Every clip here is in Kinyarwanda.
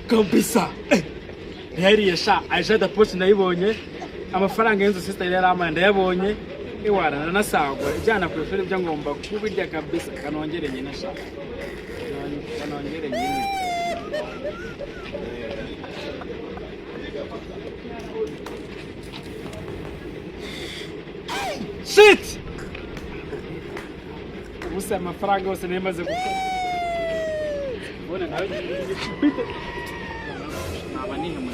kabisa yari yasha aje da post nayibonye amafaranga y'inzu sister yari amanda yabonye iwara nanasagwa ijana ku ishuri byo ngomba kubirya kabisa kanongere nyine sha kanongere nyine shit ubusa amafaranga yose nemaze gukora bona nawe bite naba nihe mu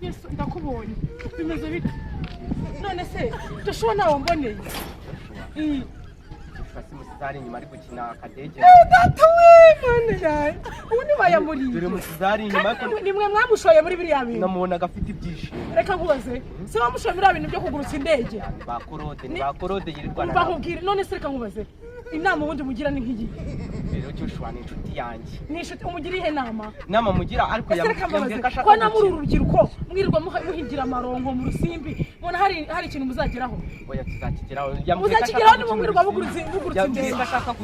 Yes, ndakubonye. Bimeze bite? None se, tushobora wamboneye. Musizari nyuma ari gukina akadege. Gato we mane yae. Undi bayamuri. Dore musizari nyuma ko nimwe mwamushoye muri biriya bintu. Namubona gafite ibyishimo. Reka nkubaze. Se wamushoye muri bintu byo kugurutsa indege. Bakorode yirirwana. Bakubwira none se reka nkubaze. Inama ubundi mugira ni nk'igi. Rero Joushu ni inshuti yanjye. Ni inshuti umugira ihe nama? Nama mugira ariko yambwiye ko ashaka. Ko namuri urubyiruko mwirirwa muhigira amaronko mu rusimbi. Bona hari ikintu muzageraho. Oya tuzakigeraho. Muzakigeraho ni mwirirwa bugurutsa indege. Ashaka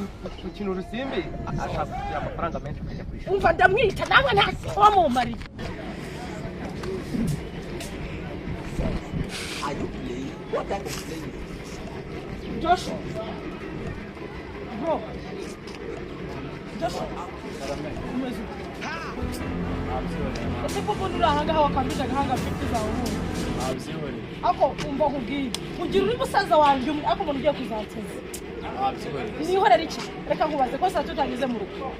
gukina urusimbi, ashaka kugira amafaranga menshi kujya kwishura. Umva ndamwita nawe ntasi wamumari. Are you playing? What kind of playing? Joushu. Bro. Joushu. Ese koko nurahanga hawa kambisha gahanga 50 zawe ubu. Ako umva kugiye. Kugira uri musaza wanjye ako umuntu ugiye kuzateza. Nihorera iki? Reka nkubaze ko saa tutageze mu rugo.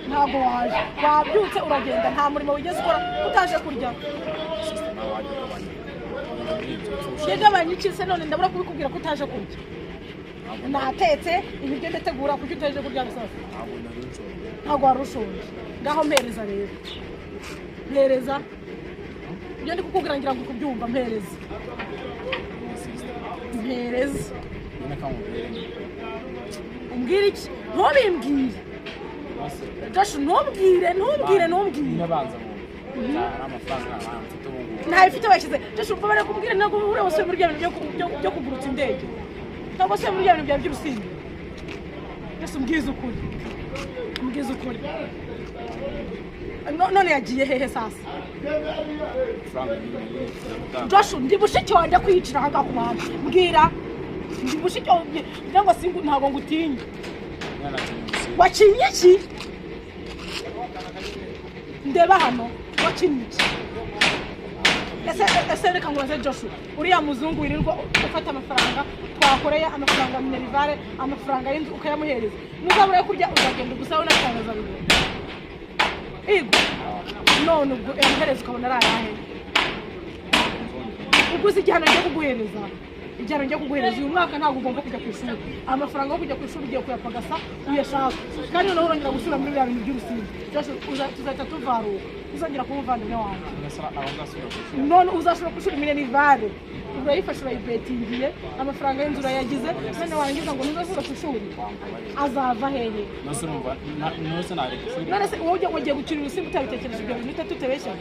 Ntabwo waje. Wabyutse uragenda nta murimo wigeze ukora utaje kurya. Yegabanye iki se none ndabura kubikubwira ko utaje kurya. Natetse ibiryo ndategura kuko utaje kurya gusa. Ntabwo warushonje. Ngaho mpereza rero. Mpereza. Iyo ndi kukubwira ngira ngo kubyumva mpereza. Mpereza. Umbwira iki? Ntubimbwire. Joushu ntubwire. nabanza mu amafaranga mfite ubu nta ifite bashyize Joushu mbabare kubwira nako ure wose muri byo byo kugurutsa indege. Ntabwo se muri byo by'urusimbi. Joushu mbwiza ukuri. None yagiye hehe sasa? Joushu ndi bushiki wanje kwicira hanga kumana. Mbwira ndi bushiki cyangwa singu ntago ngutinye. Wakinye iki? Ndeba hano wakinye iki? Ese reka ngubaze Joushu uriya muzungu wirirwa ufata amafaranga twakoreye amafaranga minerivare amafaranga y'inzu ukayamuhereza muzabura kurya uzagenda gusaho nakangaza bigo Igo none ubwo emuhereza ukabona arayahe uguze igihano cyo kuguhereza igihano cyo kuguhereza uyu mwaka ntabwo ugomba kujya ku ishuri amafaranga yo kujya ku ishuri ugiye kuyapagasa uyashaka kandi noneho urongera gusubira muri bya bintu by'urusimbi Joushu tuzahita tuvaruka uzongera kumuvandimwe wanjye none uzashobora kushura minerivare urayifasha urayibetingiye amafaranga y'inzu urayagize none warangiza ngo ntuzasubira ku ishuri azava hehe none se wowe ugiye gukina urusimbi utabitekereje ibyo bintu tutebeshya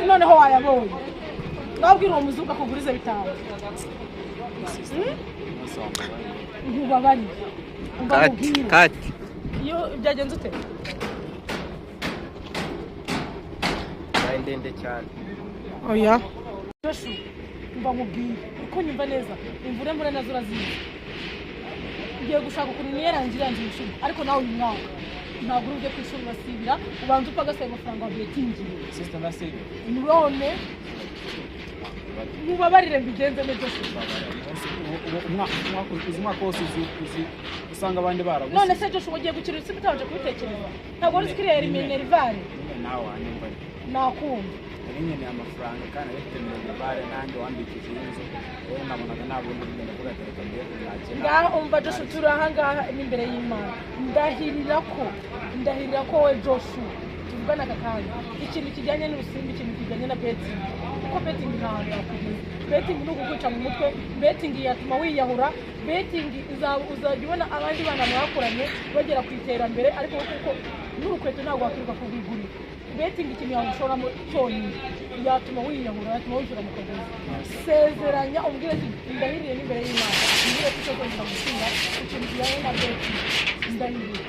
noneho wayabonye wabwira uwo muzungu akugurize 5 nkubabari kati iyo byagenze ute ndende cyane oya Joushu mba mubwiye uko nyumva neza imvure mbure nazo urazizi ugiye gushaka ukuntu niyerangira ishuri ariko nawe uyu mwaka ntabwo uje ku ishuri basibira ubanza upagasa amafaranga wa betingiye sister nasebe none mubabarire mbigenze ne Joushu umwaka wose usanga abandi baraguze none se Joushu ugiye gukira isi bitaje kubitekereza ntabwo uri sikiriye minerivare nawe anyumva nakumva nyine amafaranga kandi afite minerivare nanjye wambikije inzu wowe nabonaga nabona ibintu kuri telefone yakina ngaho umva Joushu turahangaha imbere y'Imana ndahirira ko we Joushu tuvugana akakanya ikintu kijyanye n'urusimbi ikintu kijyanye na betting kuko betting ntabwo yakugeza betting ni ukukwica mu mutwe betting yatuma wiyahura betting uzajya ubona abandi bana mwakoranye bagera ku iterambere ariko kuko n'urukweto ntabwo wakwirirwa kurwigurira betingi ikintu yagushoramo cyonyine yatuma wiyahura yatuma wishyura mu kagozi sezeranya umbwire ati ndahiriye n'imbere y'Imana umbwire ko utazongera gutsinda ikintu kijyanye na betingi ndahiriye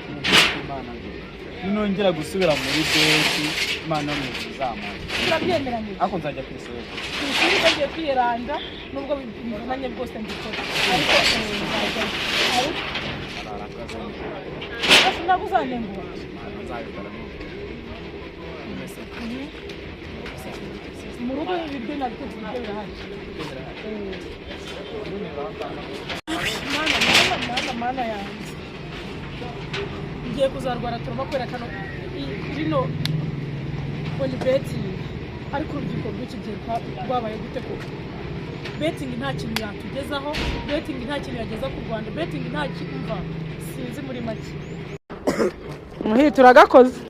ninongera gusubira muri beti Imana yo mu ijuru izamara turabyemeranye ariko nzajya kwisura kwisura ugiye kwiyeranja nubwo bivunanye bwose mbikora ariko nzajya ariko ntabwo uzanengura mu rugo ibiryo nabitetse ibiryo birahari mana yanjye ngiye kuzarwara turimo kwerekana rino boni betingi ariko urubyiruko rw'iki gihe rwabaye gute koko betingi nta kintu yatugezaho betingi nta kintu yageza ku Rwanda betingi nta kintu sinzi muri make muhita uragakoze